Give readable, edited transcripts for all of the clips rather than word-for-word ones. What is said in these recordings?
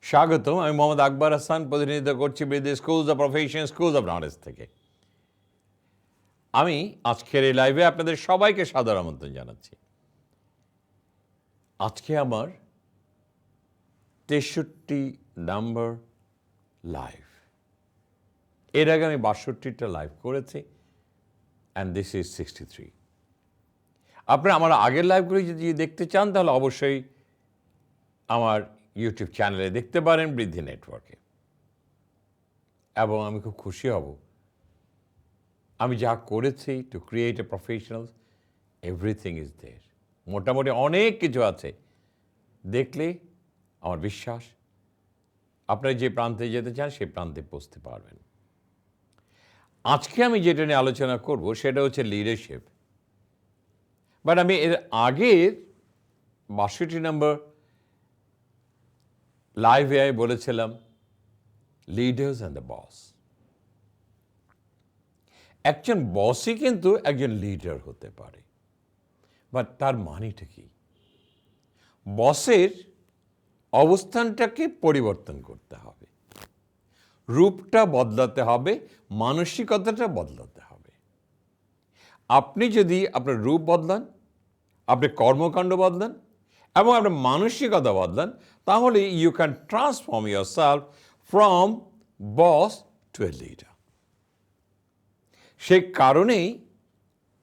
স্বাগতম। আমি মোহাম্মদ আকবর হাসান, প্রতিনিধিত্ব করছি BD schools of profession, schools of knowledge থেকে। আমি আজকের এই লাইভে আপনাদের সবাইকে সাদর আমন্ত্রণ জানাচ্ছি। আজকে আমার 63 নাম্বার লাইভ। এর আগে আমি 62টা লাইভ করেছি, অ্যান্ড দিস ইজ 63। আপনারা আমার আগের লাইভগুলি যদি দেখতে চান তাহলে অবশ্যই আমার ইউটিউব চ্যানেলে দেখতে পারেন, বৃদ্ধি নেটওয়ার্কে। এবং আমি খুব খুশি হব, আমি যা করেছি to create a professional, everything is there. মোটামুটি অনেক কিছু আছে, দেখলে আমার বিশ্বাস আপনারা যে প্রান্তে যেতে চান সেই প্রান্তে পৌঁছতে পারবেন। আজকে আমি যেটা নিয়ে আলোচনা করব সেটা হচ্ছে লিডারশিপ। বাট আমি এর আগের 62 নম্বর লাইভে আমি বলেছিলাম লিডার্স অ্যান্ড দ্য বস। একজন বসই কিন্তু একজন লিডার হতে পারে, বাট তার মানেটা কি? বসের অবস্থানটাকে পরিবর্তন করতে হবে, রূপটা বদলাতে হবে, মানসিকতাটা বদলাতে হবে। আপনি যদি আপনার রূপ বদলান, আপনি কর্মকাণ্ড বদলান এবং আপনার মানসিকতা বদলান, তাহলে you can transform yourself from boss to a leader. সেই কারণেই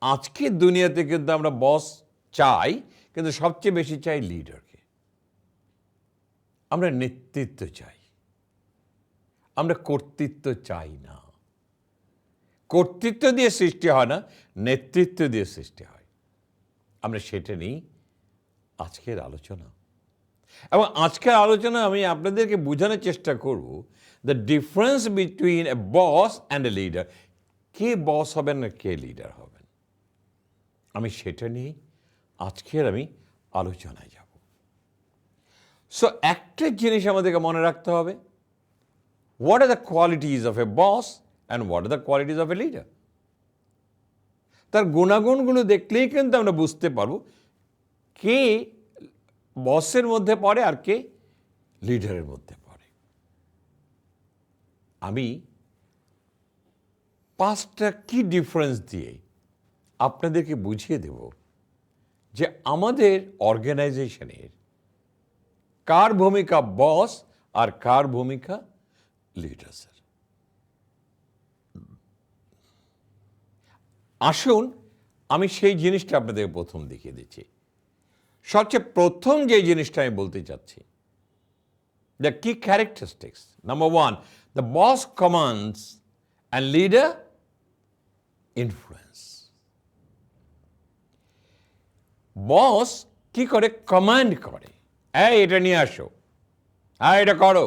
আজকের দুনিয়াতে কিন্তু আমরা বস চাই, কিন্তু সবচেয়ে বেশি চাই লিডারকে। আমরা নেতৃত্ব চাই, আমরা কর্তৃত্ব চাই না। কর্তৃত্ব দিয়ে সৃষ্টি হয় না, নেতৃত্ব দিয়ে সৃষ্টি হয়। আমরা সেটা নিয়েই আজকের আলোচনা। এবং আজকের আলোচনা আমি আপনাদেরকে বোঝানোর চেষ্টা করব the difference between a boss and a leader. কে বস হবেন আর কে লিডার হবেন, আমি সেটা নিয়েই আজকের আমি আলোচনায় যাব। সো একটা জিনিস আমাদেরকে মনে রাখতে হবে, what are the qualities of A boss and what are the qualities of a leader. তার গুণাগুণগুলো দেখলেই কিন্তু আমরা বুঝতে পারবো কে বসের মধ্যে পড়ে আর কে লিডারের মধ্যে পড়ে। আমি 5টা কি ডিফারেন্স দিয়ে আপনাদেরকে বুঝিয়ে দেব যে আমাদের অর্গানাইজেশনের কার ভূমিকা বস আর কার ভূমিকা লিডার্সের। আসুন আমি সেই জিনিসটা আপনাদের প্রথম দেখিয়ে দিচ্ছি। সবচেয়ে প্রথম যে জিনিসটা আমি বলতে চাচ্ছি, দ্য কি characteristics. Number 1, the boss commands and leader influence. Boss কি করে? কমান্ড করে, এই এটা নিয়ে আসো, হ্যাঁ এটা করো,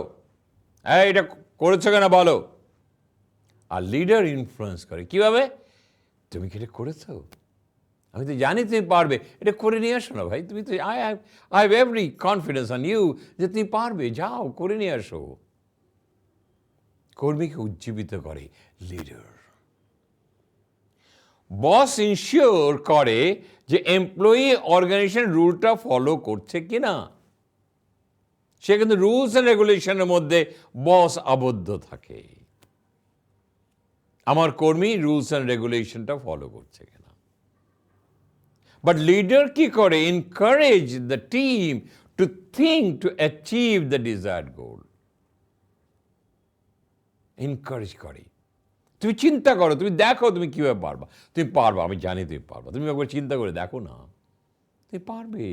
এই এটা করেছো কেন বলো। আর লিডার ইনফ্লুয়েন্স করে কিভাবে? তুমি কি এটা করেছো? আমি তো জানি তুমি পারবে, এটা করে নিয়ে আসো না ভাই, তুমি তো I have every confidence on you যে তুমি পারবে, যাও করে নিয়ে আসো। কর্মীকে উজ্জীবিত করে লিডার। বস ইনশিওর করে যে এমপ্লয়ি অর্গানাইজেশন রুলটা ফলো করছে কিনা। সে কিন্তু রুলস অ্যান্ড রেগুলেশনের মধ্যে বস আবদ্ধ থাকে, আমার কর্মী রুলস অ্যান্ড রেগুলেশনটা ফলো করছে কিনা। বাট লিডার কি করে? Encourage the team to think to achieve the desired goal. Encourage করে, তুমি চিন্তা করো, তুমি দেখো তুমি কিভাবে পারবা। তুমি পারবা, আমি জানি তুমি পারবা, তুমি একবার চিন্তা করে দেখো না, তুমি পারবে।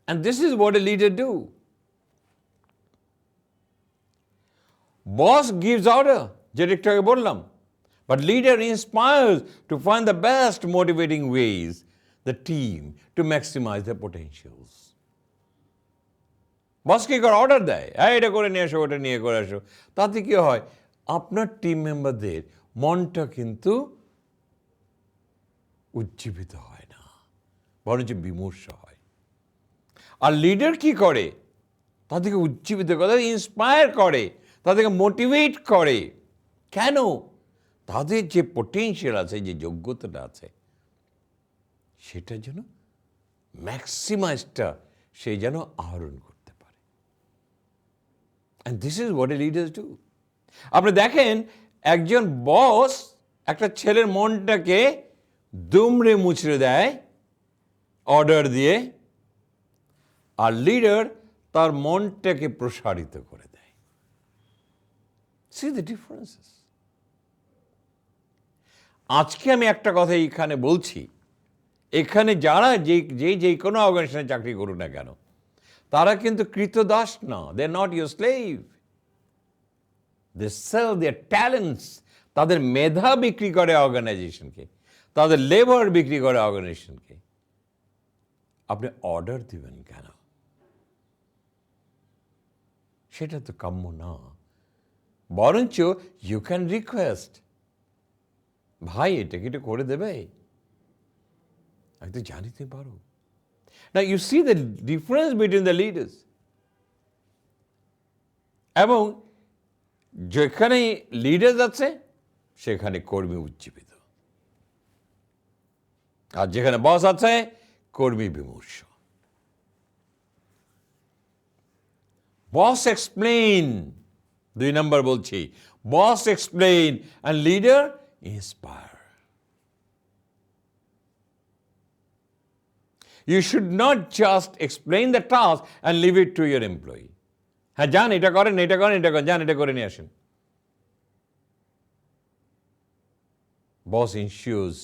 And this is what a leader do. Boss gives order, যেটা একটু আগে বললাম, but leader inspires to find the best motivating ways the team to maximize their potentials. বস কি করে? অর্ডার দেয়, হ্যাঁ এটা করে নিয়ে আসো, ওটা নিয়ে করে আসো। তাতে কি হয়? আপনার টিম মেম্বারদের মনটা কিন্তু উজ্জীবিত হয় না, বরঞ্চ বিমর্ষ হয়। আর লিডার কি করে? তাদেরকে উজ্জীবিত করে, তাদের ইন্সপায়ার করে, তাদেরকে মোটিভেট করে। কেন? তাদের যে পোটেনশিয়াল আছে, যে যোগ্যতাটা আছে, সেটার জন্য ম্যাক্সিমাইজটা সে যেন আহরণ করতে পারে। And this is what leaders do. আপনি দেখেন একজন বস একটা ছেলের মনটাকে দুমড়ে মুচড়ে দেয় অর্ডার দিয়ে, আর লিডার তার মনটাকে প্রসারিত করে দেয়। C the differences. আজকে আমি একটা কথা এইখানে বলছি, এখানে যারা যে কোনো অর্গানাইজেশনে চাকরি করুক না কেন, তারা কিন্তু কৃতদাস না। They are not your slave. They sell their talents. তাদের মেধা বিক্রি করে অর্গানাইজেশনকে, তাদের লেবার বিক্রি করে অর্গানাইজেশনকে। আপনি অর্ডার দিবেন কেন? সেটা তো কাম্য না। বরঞ্চ ইউ ক্যান রিকোয়েস্ট, ভাই এটা কি এটা করে দেবে? আমি তো জানি তুমি পারো। Now you see the difference between the leaders. এবং যেখানে লিডার্স আছে সেখানে কর্মী উজ্জীবিত, আর যেখানে বস আছে কর্মী বিমর্ষ। বস এক্সপ্লেইন, 2 নম্বর বলছি, বস explain and leader inspire. You should not just explain the task and leave it to your employee. হ্যাঁ, যান এটা করেন, এটা করেন, এটা করেন, যান এটা করে নিয়ে আসেন। Boss ensures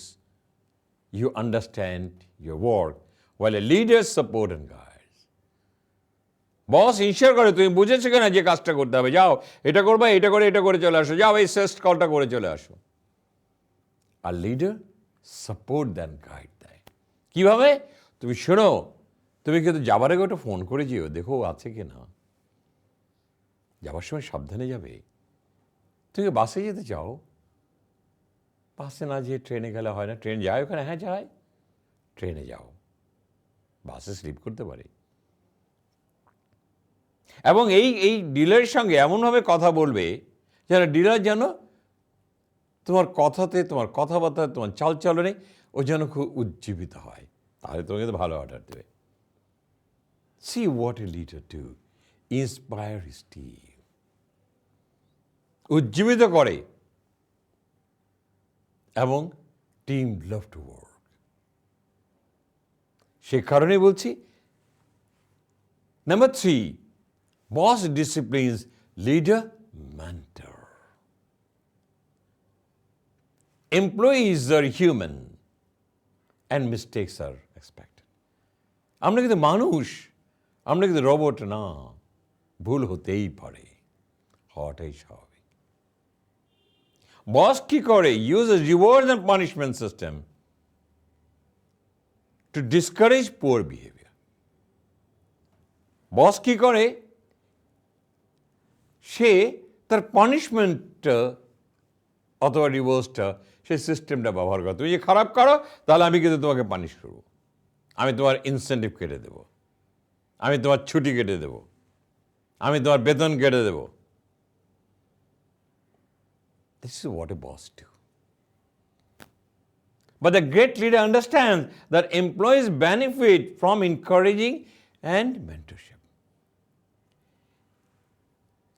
you understand your work while a leader support and guides. Boss ensure করে তুমি বুঝেছো কিনা যে কাজটা করতে হবে, যাও এটা করবা, এটা করে এটা করে চলে আসো, যাও এই শেষ কলটা করে চলে আসো। আর লিডার সাপোর্ট দেন, গাইড দেয়। কিভাবে? তুমি শোনো, তুমি কিন্তু যাবার আগে ওটা ফোন করে যেও, দেখো আছে কি না। যাবার সময় সাবধানে যাবে। তুমি বাসে যেতে চাও, বাসে না যেয়ে ট্রেনে গেলে হয় না। ট্রেন যায় ওখানে? হ্যাঁ যায়, ট্রেনে যাও। বাসে স্লিপ করতে পারে। এবং এই ডিলারের সঙ্গে এমনভাবে কথা বলবে যেন ডিলার যেন তোমার কথাতে, তোমার কথাবার্তায়, তোমার চালচলনে ও যেন খুব উজ্জীবিত হয়। তাহলে তোমাকে তো ভালো অর্ডার দেবে। See what a leader do, inspire his team. উজ্জীবিত করে এবং টিম লাভ টু ওয়ার্ক। সে কারণেই বলছি, number 3, boss disciplines, leader mentor. Employees are human and mistakes are expected. আমরা কিন্তু মানুষ, আমরা কিন্তু রোবট না। ভুল হতেই পারে, হওয়াটাই স্বাভাবিক। বস কি করে? Uses reward and punishment system to discourage poor behaviour. Boss কি করে? সে তার পানিশমেন্টটা অথবা রিওয়ার্ডসটা, সেই সিস্টেমটা ব্যবহার করে। তুমি যে খারাপ করো, তাহলে আমি কিন্তু তোমাকে পানিশ করবো, আমি তোমার ইনসেন্টিভ কেটে দেব, আমি তোমার ছুটি কেটে দেব, আমি তোমার বেতন কেটে দেব। This is what a boss do. But the great leader understands that employees benefit from encouraging and mentorship.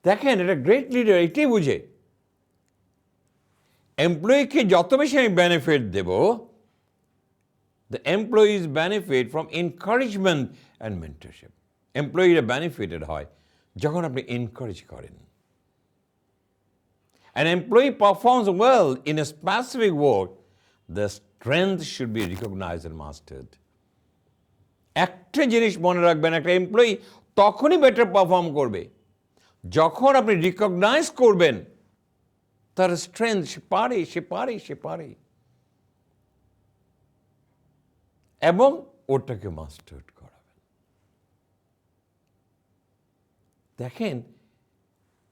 দেখেন, এটা গ্রেট লিডার এটাই বুঝে, এমপ্লয়িকে যত বেশি আমি বেনিফিট দেব, the employees benefit from encouragement and mentorship. এমপ্লয়িরা বেনিফিটেড হয় যখন আপনি এনকারেজ করেন। An employee performs well in a specific work, the strength should be recognized and mastered. একটা জিনিস মনে রাখবেন, একটা এমপ্লয়ি তখনই বেটার পারফর্ম করবে যখন আপনি রিকগনাইজ করবেন তার স্ট্রেংথ। সে পারে, সে পারে, সে পারে, এবং ওটাকে মাস্টার্ড করাবেন। দেখেন,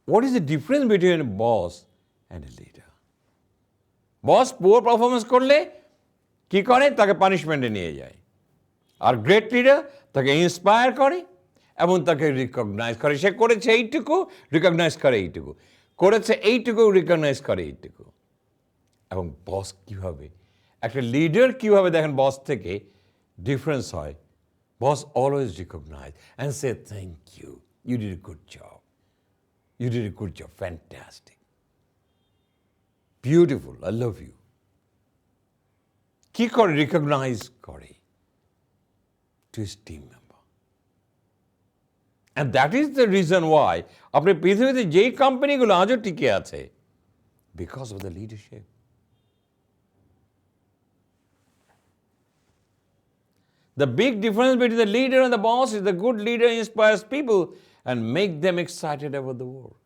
what is the difference between a boss and a leader? Boss poor performance করলে কি করে? তাকে পানিশমেন্টে নিয়ে যায়। আর গ্রেট লিডার তাকে ইন্সপায়ার করে এবং তাকে রিকগনাইজ করে। সে করেছে এইটুকু, রিকগনাইজ করে এইটুকু, করেছে এইটুকু, রিকগনাইজ করে এইটুকু। এবং বস কীভাবে, একটা লিডার কীভাবে দেখেন বস থেকে ডিফারেন্স হয়। বস অলওয়েজ রিকগনাইজ অ্যান্ড সে thank you, you did a good job. You did a good job. Fantastic. Beautiful. I love you. কি করে রিকগনাইজ করে to his team member. And that is the reason why আপনি পৃথিবীতে যেই কোম্পানিগুলো আজও টিকে আছে, because of the leadership. The big difference between the leader and the boss is the good leader inspires people and make them excited about the world.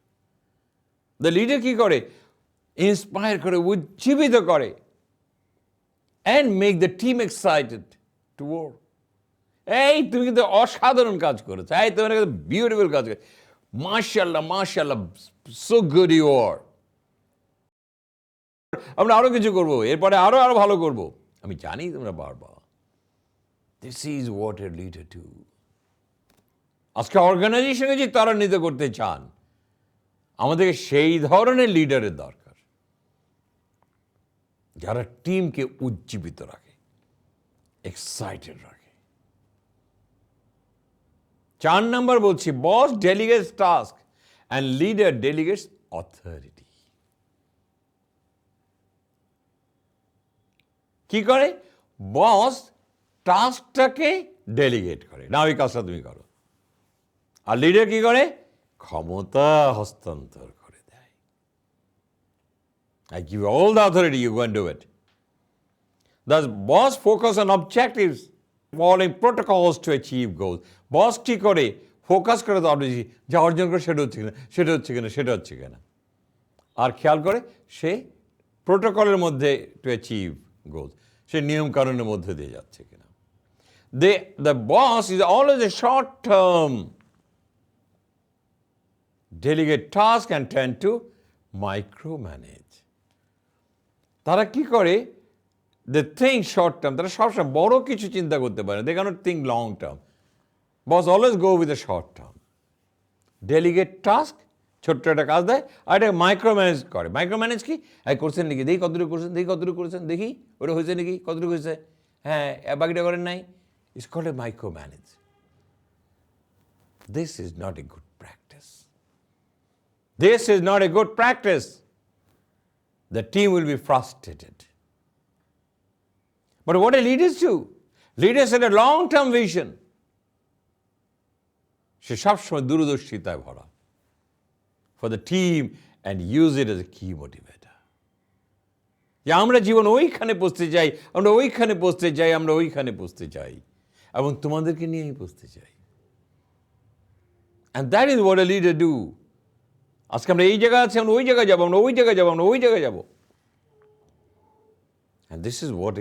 The leader কি করে? Inspire করে, উজ্জীবিত করে, and make the team excited to work. এই তুমি কিন্তু অসাধারণ কাজ করেছো, এই তুমি কিন্তু বিউটিফুল কাজ করেছো, মাশাআল্লাহ মাশাআল্লাহ, সো গুড ইউ আর। আমরা আরো কিছু করবো, এরপরে আরো আরো ভালো করবো। আমি জানি তোমরা পারবা। This is what a leader do. আজকে অর্গানাইজেশনে যে ত্বরান্বিত করতে চান, আমাদেরকে সেই ধরনের লিডারের দরকার, যারা টিমকে উজ্জীবিত রাখে, এক্সাইটেড রাখে। 4 নম্বর বলছি, boss delegates task and leader delegates authority. কি করে? বস টাস্কটাকে ডেলিগেট করে, না ওই কাজটা তুমি করো। আর লিডার কি করে? ক্ষমতা হস্তান্তর করে দেয়। I give you all the authority, you go and do it. Thus, boss focus on objectives, following protocols to achieve goals. বস কি করে? ফোকাস করে তো অবজেক্টিভ, যা অর্জন করে সেটা হচ্ছে কিনা, সেটা হচ্ছে কিনা, সেটা হচ্ছে কিনা, আর খেয়াল করে সে প্রোটোকলের মধ্যে টু অ্যাচিভ গোলস, সে নিয়ম কানুনের মধ্যে দিয়ে যাচ্ছে কিনা। The boss is always a short term delegate task and tend to micromanage. তারা কি করে? They think short term. তারা সবসময় বড় কিছু চিন্তা করতে পারে, they cannot think long term. Boss always go with the short term. Delegate task, ছোট্ট একটা কাজ দেয়, আর এটা মাইক্রোম্যানেজ করে। মাইক্রোম্যানেজ কি? হ্যাঁ করছেন নাকি, দেখি কতটুকু করছেন, দেখি কতটুকু করেছেন, দেখি ওটা হয়েছে নাকি, কতটুকু হয়েছে, হ্যাঁ বাকিটা করেন নাই। It's called a micromanage. This is not a good practice. This is not a good practice. The team will be frustrated. But what do leaders do? Leaders have a long-term vision. সে সবসময় দূরদর্শিতায় ভরা for the team and use it as a key motivator. যে আমরা জীবন ওইখানে পৌঁছতে চাই, আমরা ওইখানে পৌঁছতে চাই, আমরা ওইখানে পৌঁছতে চাই, এবং তোমাদেরকে নিয়েই পৌঁছতে চাই। And that is what a leader do. আজকে আমরা এই জায়গায় আছি, আমরা ওই জায়গায় যাবো, আমরা ওই জায়গায় যাবো, আমরা ওই জায়গায় যাবো। And this is what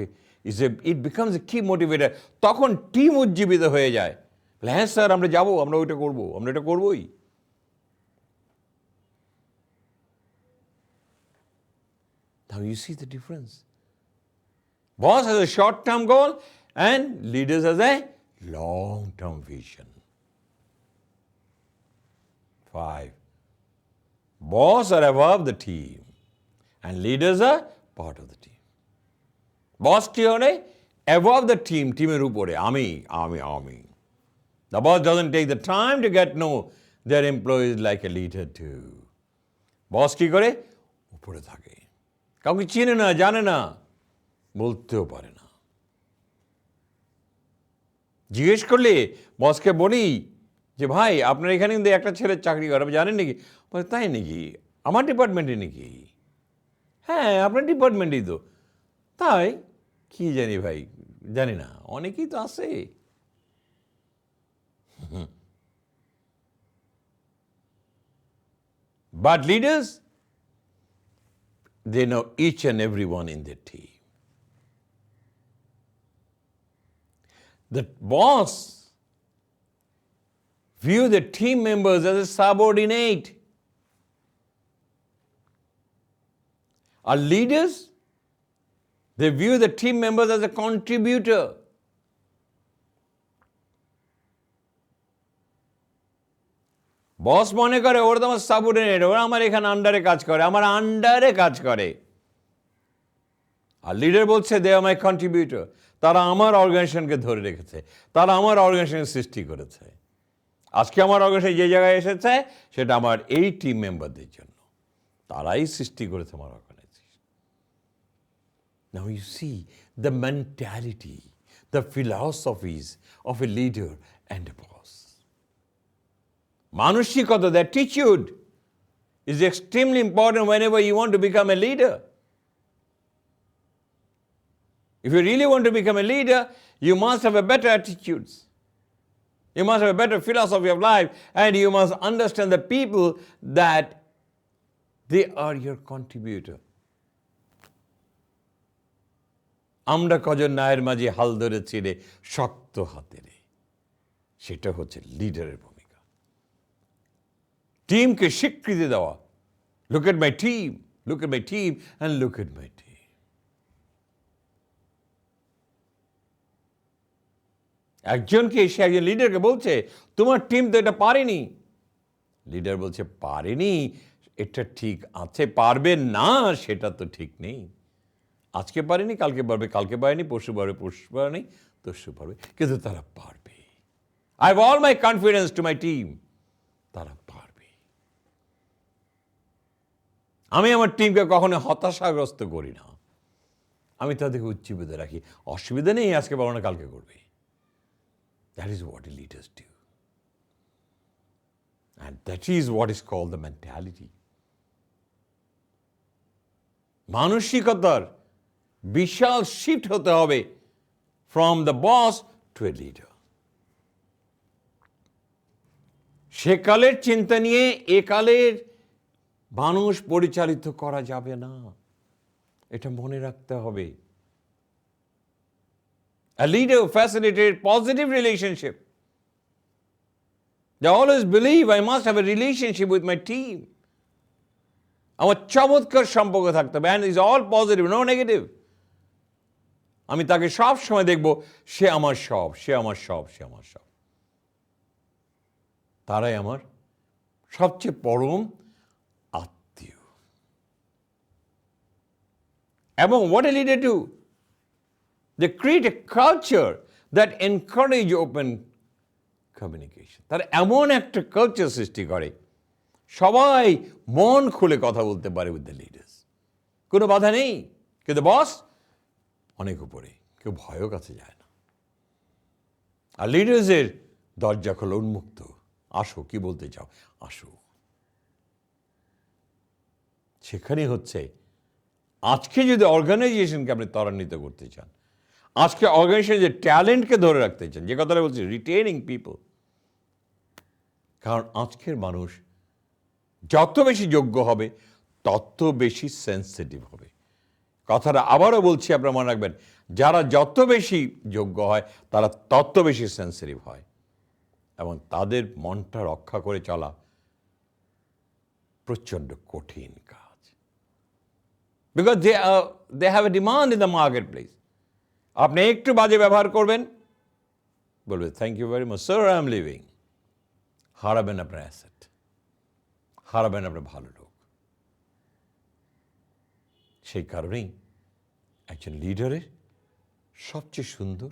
it becomes a key motivator. তখন টিম উজ্জীবিত হয়ে যায়, হ্যাঁ স্যার আমরা যাবো, আমরা ওইটা করবো, আমরা এটা করবোই। Now you see the difference. Boss has a short-term goal and leaders has a long-term vision. 5. Boss are above the team and leaders are part of the team. Boss কি হয়? Above the team, teamer উপরে, আমি। The boss doesn't take the time to get know their employees like a leader too. Boss কি করে? উপরে থাকে, কাউকে চিনে না, জানে না, বলতেও পারে না। জিজ্ঞেস করলে বসকে বলি যে ভাই আপনার এখানে কিন্তু একটা ছেলের চাকরি করে, আপনি জানেন নাকি? বলে তাই নাকি, আমার ডিপার্টমেন্টে নাকি? হ্যাঁ আপনার ডিপার্টমেন্টেই তো। তাই কি জানি ভাই, জানি না, অনেকেই তো আছে। But leaders, they know each and everyone in their team. The boss view the team members as a subordinate. Our leaders, they view the team members as a contributor. বস মনে করে ওরা তো আমার সাবঅর্ডিনেট, ওরা আমার এখানে আন্ডারে কাজ করে, আমার আন্ডারে কাজ করে। আর লিডার বলছে দে আর মাই কন্ট্রিবিউটর, তারা আমার অর্গানাইজেশনকে ধরে রেখেছে, তারা আমার অর্গানাইজেশন সৃষ্টি করেছে। আজকে আমার অর্গানাইজেশন যে জায়গায় এসেছে সেটা আমার এই টিম মেম্বারদের জন্য, তারাই সৃষ্টি করেছে আমার organisation. Now you see the mentality, the philosophies of a leader and a boss. মানসিকতা, the attitude is extremely important whenever you want to become a leader. If you really want to become a leader, you must have a better attitudes. You must have a better philosophy of life, and you must understand the people that they are your contributor. আমরা কজন নায়ের মাঝে হাল ধরেছি রে শক্ত হাতে রে, সেটা হচ্ছে লিডারের ভূমিকা। টিমকে স্বীকৃতি দেওয়া, look at my team, look at my team, and look at my team. একজনকে এসে একজন লিডারকে বলছে তোমার টিম তো এটা পারেনি। লিডার বলছে পারেনি এটা ঠিক আছে, পারবে না সেটা তো ঠিক নেই। আজকে পারেনি কালকে পারবে, কালকে পারেনি পরশু পারবে, পরশু পারেনি তরশু পারবে, কিন্তু তারা পারবে। I have all my confidence to my team, তারা পারবে। আমি আমার টিমকে কখনো হতাশাগ্রস্ত করি না, আমি তাদেরকে উজ্জীবিত রাখি। অসুবিধা নেই, আজকে পারো না কালকে করবে। That is what leaders do. And that is what is called the mentality. মানসিকতার বিশাল শিফট হতে হবে from the boss to a leader. সেকালের চিন্তা নিয়ে একালের মানুষ পরিচালিত করা যাবে না, এটা মনে রাখতে হবে। A leader who facilitated positive relationship. They always believe I must have a relationship with my team. আমার চমৎকার সম্পর্ক থাকতে হবে, and it's all positive, no negative. আমি তাকে সব সময় দেখব সে আমার সব, সে আমার সব, সে আমার সব। তারাই আমার সবচেয়ে পরম আত্মীয়। এবং what a leader do? They create a culture that encourage open communication. তারা এমন একটা কালচার সৃষ্টি করে সবাই মন খুলে কথা বলতে পারে উইথ দ্য লিডার্স, কোনো বাধা নেই। কিন্তু বস অনেক উপরে, কেউ ভয়ও কাছে যায় না। আর লিডার্সের দরজা খোলা, উন্মুক্ত, আসো কি বলতে চাও আসো। সেখানে হচ্ছে আজকে যদি অর্গানাইজেশনকে আপনি ত্বরান্বিত করতে চান, আজকে অর্গানাইজেশনের যে ট্যালেন্টকে ধরে রাখতে চান, যে কথাটা বলছি রিটেনিং পিপল, কারণ আজকের মানুষ যত বেশি যোগ্য হবে তত বেশি সেন্সিটিভ হবে। কথাটা আবারও বলছি, আপনারা মনে রাখবেন, যারা যত বেশি যোগ্য হয় তারা তত বেশি সেন্সিটিভ হয়, এবং তাদের মনটা রক্ষা করে চলা প্রচণ্ড কঠিন কাজ। Because they have a demand in the market place. আপনি একটু বাজে ব্যবহার করবেন, বলবে thank you very much sir, I am leaving. হারাবেন আপনার অ্যাসেট, হারাবেন আপনার ভালো লোক। সেই কারণেই একজন লিডারের সবচেয়ে সুন্দর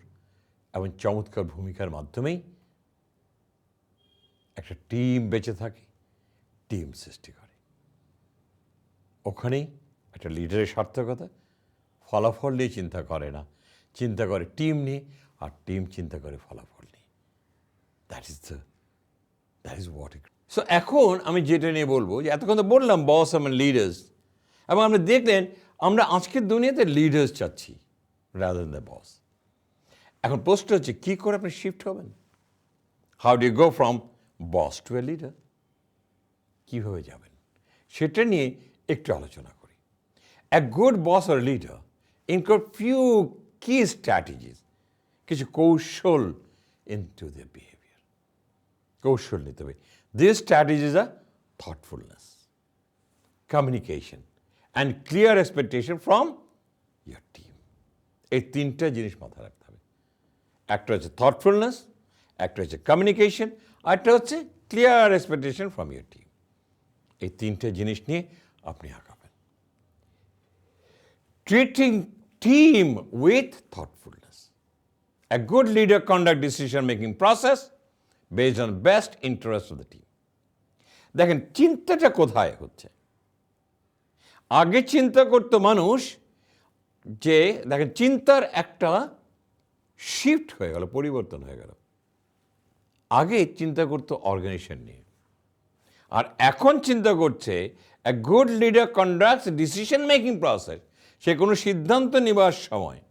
এবং চমৎকার ভূমিকার মাধ্যমেই একটা টিম বেঁচে থাকে, টিম সৃষ্টি করে। ওখানেই একটা লিডারের সার্থকতা। ফলাফল নিয়ে চিন্তা করে না, চিন্তা করে টিম নিয়ে, আর টিম চিন্তা করে ফলাফল নিয়ে। That is what it. So এখন আমি যেটা নিয়ে বলবো, যে এতক্ষণ তো বললাম বস এবং লিডার্স, এবং আমরা দেখলেন আমরা আজকের দুনিয়াতে লিডার্স চাচ্ছি রাদার দ্যান দ্য বস। এখন প্রশ্ন হচ্ছে কী করে আপনি শিফট হবেন? How do you go from boss to a leader? কীভাবে যাবেন সেটা নিয়ে একটু আলোচনা করি। A good boss or leader include few key strategies, কিছু কৌশল ইনটু দ্য বিহেভিয়ার। কৌশল নিতে হবে। This strategies are thoughtfulness, communication and clear expectation from your team. এই তিনটা জিনিস মাথায় রাখতে হবে। একটা হচ্ছে থটফুলনেস, একটা হচ্ছে কমিউনিকেশন, আর একটা হচ্ছে clear expectation from your team. এই তিনটে জিনিস নিয়ে আপনি আগাবেন। Treating team with thoughtfulness. A good leader conduct decision-making process based on best interest of the team. দেখেন চিন্তাটা কোথায় হচ্ছে, আগে চিন্তা করতো মানুষ যে দেখেন চিন্তার একটা শিফট হয়ে গেল, পরিবর্তন হয়ে গেল। আগে চিন্তা করতো অর্গানাইজেশন নিয়ে, আর এখন চিন্তা করছে a good leader conducts decision making process. সে কোনো সিদ্ধান্ত নেবার সময়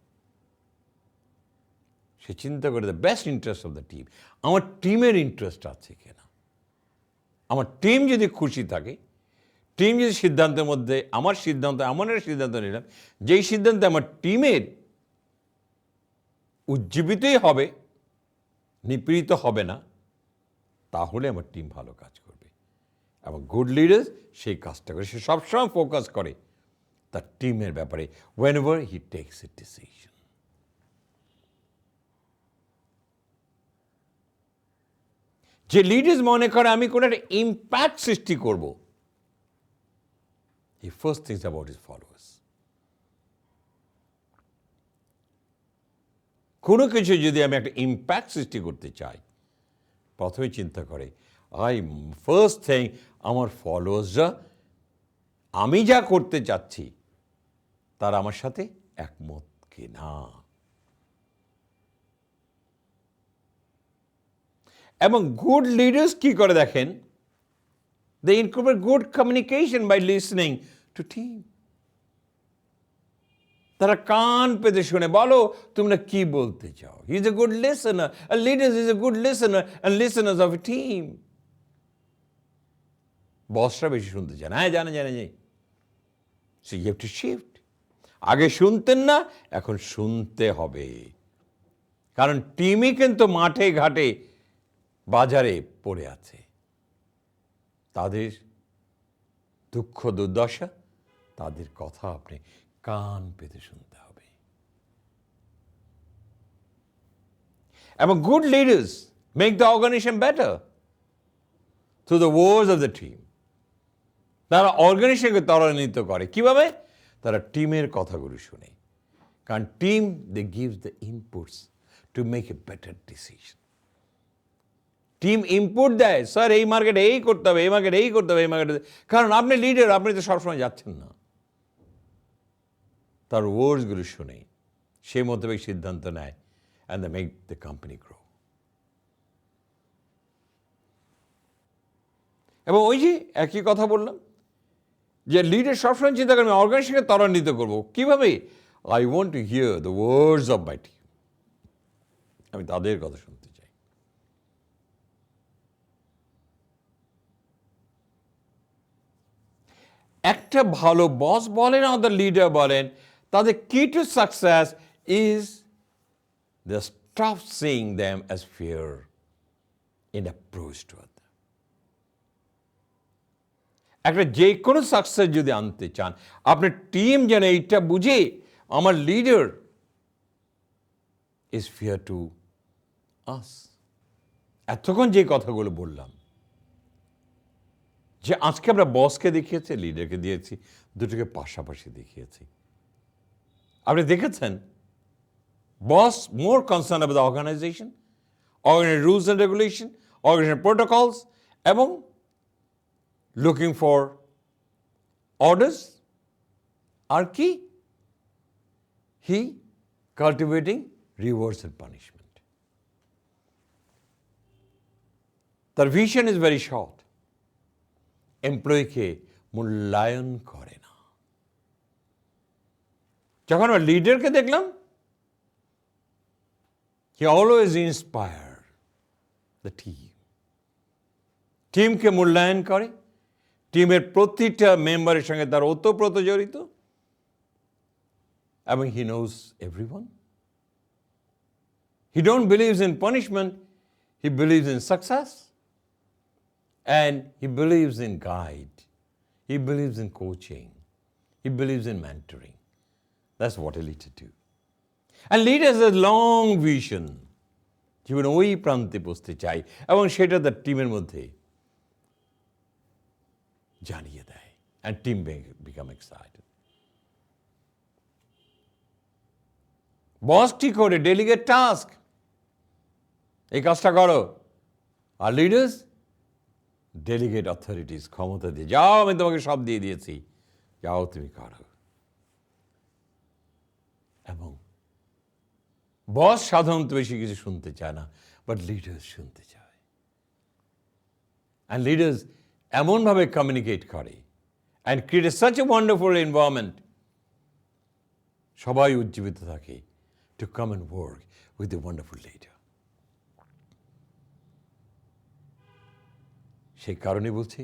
সে চিন্তা করে the best interest of the team, আমার টিমের ইন্টারেস্ট আছে কিনা, আমার টিম যদি খুশি থাকে, টিম যদি সিদ্ধান্তের মধ্যে আমার সিদ্ধান্ত, এমন একটা সিদ্ধান্ত নিলাম যেই সিদ্ধান্তে আমার টিমের উজ্জীবিতই হবে, নিপীড়িত হবে না, তাহলে আমার টিম ভালো কাজ করবে। এবং গুড লিডার সেই কাজটা করে, সে সবসময় ফোকাস করে তার টিমের ব্যাপারে whenever he takes a decision. যে লিডার্স মনে করে আমি কোনো একটা ইম্প্যাক্ট সৃষ্টি করব, he first thinks about his followers. কোনো কিছু যদি আমি একটা ইম্প্যাক্ট সৃষ্টি করতে চাই, প্রথমে চিন্তা করে ফার্স্ট থিং আমার ফলোয়ার্সরা আমি যা করতে চাচ্ছি তারা আমার সাথে একমত কিনা। এবং গুড লিডার্স কি করে দেখেন, they incorporate good communication by listening to team. তারা কান পেতে শুনে, বলো তোমরা কি বলতে চাও। He is a good listener, a leader is a good listener and listeners of a team. বসরা বেশি শুনতে চায় না, হ্যাঁ জানে so you have to shift. আগে শুনতেন না, এখন শুনতে হবে, কারণ টিমই কিন্তু মাঠে ঘাটে বাজারে পড়ে আছে। তাদের দুঃখ দুর্দশা, তাদের কথা আপনি কান পেতে শুনতে হবে। এবং good leaders make the organisation better through the words of the team. তারা অর্গানাইজেশনকে ত্বরান্বিত করে কিভাবে? তারা টিমের কথাগুলো শুনে, কারণ team they gives the inputs to make a better decision. Team input দেয়, স্যার এই মার্কেটে এই করতে হবে, এই মার্কেটে এই করতে হবে, এই মার্কেটে, কারণ আপনি লিডার, আপনি তো সবসময় যাচ্ছেন না। তার ওয়ার্ডসগুলো শুনে সে মোতাবেক সিদ্ধান্ত নেয়, and they make the company grow. এবং ওই যে একই কথা বললাম যে লিডার সবসময় চিন্তা করেন অর্গানাইজেশনকে ত্বরান্বিত করবো কিভাবে। I want to here the words of my team. আমি তাদের কথা শুনতে চাই। একটা ভালো বস বলেন, আমাদের লিডার বলেন, তাদের কি to success is the stop seeing them as fear in approach to other. একটা যে কোনো সাকসেস যদি আনতে চান, আপনার টিম যেন এইটা বুঝে আমার leader is fear to us. এতক্ষণ যে কথাগুলো বললাম, যে আজকে আমরা বসকে দেখিয়েছি, লিডারকে দিয়েছি, দুটোকে পাশাপাশি দেখিয়েছি। আপনি দেখেছেন boss more concern about the organisation, organisation rules and regulation, organisation protocols, এবং লুকিং ফর অর্ডার্স। আর কি? He cultivating rewards and punishment. তার ভিশন ইজ ভেরি শর্ট। এমপ্লয়িকে মূল্যায়ন করে না। যখন আমরা লিডারকে দেখলাম, he always inspire the team. টিমকে মূল্যায়ন করে, টিমের প্রতিটা মেম্বারের সঙ্গে তার ওতপ্রোত জড়িত, এবং he knows everyone. He don't believes in punishment, he believes in success, and he believes in guide, he believes in coaching, he believes in mentoring. That's what a leader do. And leaders has a long vision. জীবন ওই প্রান্তে পৌঁছতে চাই, এবং সেটা তার টিমের মধ্যে জানিয়ে দেয়, and team become excited. বস ঠিক করে ডেলিগেট টাস্ক, এই কাজটা করো, আর লিডার্স ডেলিগেট অথরিটিস, ক্ষমতা দিয়ে, যাও আমি তোমাকে সব দিয়ে দিয়েছি, যাও তুমি করো। এবং বস সাধারণত বেশি কিছু শুনতে চায় না, বাট লিডার্স শুনতে চায়। অ্যান্ড লিডার্স এমনভাবে কমিউনিকেট করে and create such a wonderful environment, সবাই উজ্জীবিত থাকে to come and work with a wonderful leader. সেই কারণে বলছি,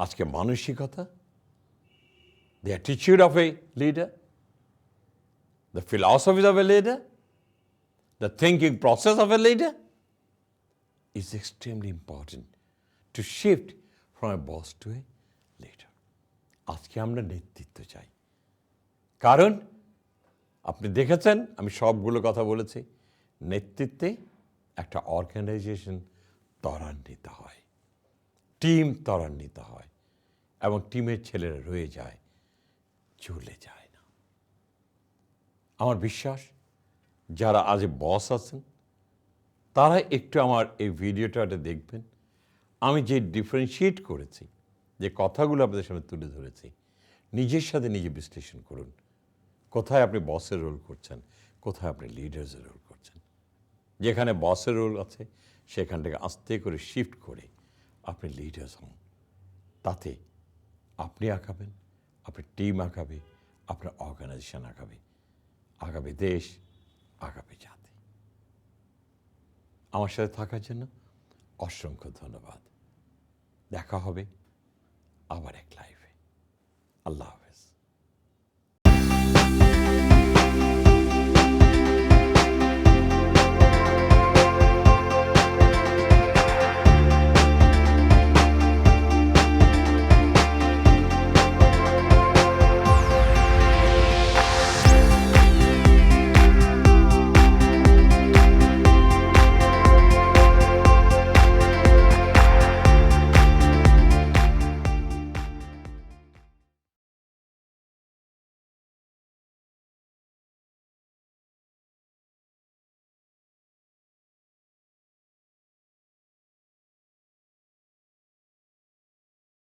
আজকে মানসিকতা, the attitude of a leader, the philosophy of a leader, the thinking process of a leader is extremely important to shift from a boss to a leader. আজকে আমরা নেতৃত্ব চাই, কারণ আপনি দেখেছেন আমি সবগুলো কথা বলেছি, নেতৃত্বে একটা অর্গানাইজেশন ত্বরান্বিত হয়, টিম ত্বরান্বিত হয়, এবং টিমের ছেলেরা রয়ে যায়, চলে যায় না। আমার বিশ্বাস যারা আজ বস আছেন তারা একটু আমার এই ভিডিওটা দেখবেন। আমি যে ডিফারেন্সিয়েট করেছি, যে কথাগুলো আপনাদের সামনে তুলে ধরেছি, নিজের সাথে নিজে বিশ্লেষণ করুন। কোথায় আপনি বসের রোল করছেন, কোথায় আপনি লিডার্সের রোল করছেন। যেখানে বসের রোল আছে সেখান থেকে আস্তে করে শিফট করে আপনি লিডার্স হন। তাতে আপনি আঁকাবেন, আপনার টিম আঁকাবে, আপনার অর্গানাইজেশন আঁকাবে, আগামী দেশ, আগামী জাতি। আমার সাথে থাকার জন্য অসংখ্য ধন্যবাদ। দেখা হবে আবার এক লাইভে। আল্লাহ হাফেজ।